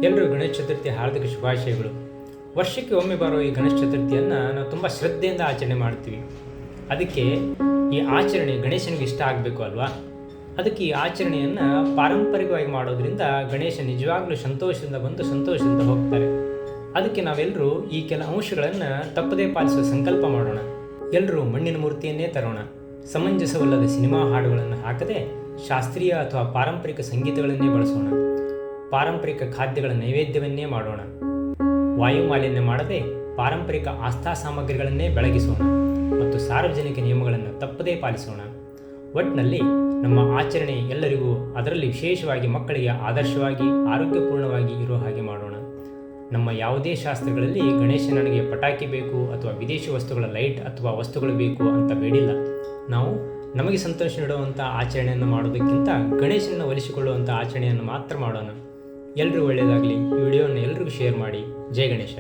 ಎಲ್ಲರೂ ಗಣೇಶ ಚತುರ್ಥಿ ಹಾರ್ದಿಕ ಶುಭಾಶಯಗಳು. ವರ್ಷಕ್ಕೆ ಒಮ್ಮೆ ಬರೋ ಈ ಗಣೇಶ ಚತುರ್ಥಿಯನ್ನು ನಾವು ತುಂಬ ಶ್ರದ್ಧೆಯಿಂದ ಆಚರಣೆ ಮಾಡ್ತೀವಿ. ಅದಕ್ಕೆ ಈ ಆಚರಣೆ ಗಣೇಶನಿಗೆ ಇಷ್ಟ ಆಗಬೇಕು ಅಲ್ವಾ? ಅದಕ್ಕೆ ಈ ಆಚರಣೆಯನ್ನು ಪಾರಂಪರಿಕವಾಗಿ ಮಾಡೋದ್ರಿಂದ ಗಣೇಶ ನಿಜವಾಗ್ಲೂ ಸಂತೋಷದಿಂದ ಬಂದು ಸಂತೋಷದಿಂದ ಹೋಗ್ತಾರೆ. ಅದಕ್ಕೆ ನಾವೆಲ್ಲರೂ ಈ ಕೆಲ ಅಂಶಗಳನ್ನು ತಪ್ಪದೇ ಪಾಲಿಸುವ ಸಂಕಲ್ಪ ಮಾಡೋಣ. ಎಲ್ಲರೂ ಮಣ್ಣಿನ ಮೂರ್ತಿಯನ್ನೇ ತರೋಣ. ಸಮಂಜಸವಲ್ಲದ ಸಿನಿಮಾ ಹಾಡುಗಳನ್ನು ಹಾಕದೆ ಶಾಸ್ತ್ರೀಯ ಅಥವಾ ಪಾರಂಪರಿಕ ಸಂಗೀತಗಳನ್ನೇ ಬಳಸೋಣ. ಪಾರಂಪರಿಕ ಖಾದ್ಯಗಳ ನೈವೇದ್ಯವನ್ನೇ ಮಾಡೋಣ. ವಾಯು ಮಾಲಿನ್ಯ ಮಾಡದೆ ಪಾರಂಪರಿಕ ಆಸ್ಥಾ ಸಾಮಗ್ರಿಗಳನ್ನೇ ಬೆಳಗಿಸೋಣ ಮತ್ತು ಸಾರ್ವಜನಿಕ ನಿಯಮಗಳನ್ನು ತಪ್ಪದೇ ಪಾಲಿಸೋಣ. ಒಟ್ಟಿನಲ್ಲಿ ನಮ್ಮ ಆಚರಣೆ ಎಲ್ಲರಿಗೂ, ಅದರಲ್ಲಿ ವಿಶೇಷವಾಗಿ ಮಕ್ಕಳಿಗೆ ಆದರ್ಶವಾಗಿ ಆರೋಗ್ಯಪೂರ್ಣವಾಗಿ ಇರೋ ಹಾಗೆ ಮಾಡೋಣ. ನಮ್ಮ ಯಾವುದೇ ಶಾಸ್ತ್ರಗಳಲ್ಲಿ ಗಣೇಶ ನನಗೆ ಪಟಾಕಿ ಬೇಕು ಅಥವಾ ವಿದೇಶಿ ವಸ್ತುಗಳ ಲೈಟ್ ಅಥವಾ ವಸ್ತುಗಳು ಬೇಕು ಅಂತ ಬೇಡಿಲ್ಲ. ನಾವು ನಮಗೆ ಸಂತೋಷ ನೀಡುವಂಥ ಆಚರಣೆಯನ್ನು ಮಾಡೋದಕ್ಕಿಂತ ಗಣೇಶನನ್ನು ಒಲಿಸಿಕೊಳ್ಳುವಂಥ ಆಚರಣೆಯನ್ನು ಮಾತ್ರ ಮಾಡೋಣ. ಎಲ್ಲರೂ ಒಳ್ಳೆಯದಾಗಲಿ. ಈ ವಿಡಿಯೋವನ್ನು ಎಲ್ರಿಗೂ ಶೇರ್ ಮಾಡಿ. ಜೈ ಗಣೇಶ.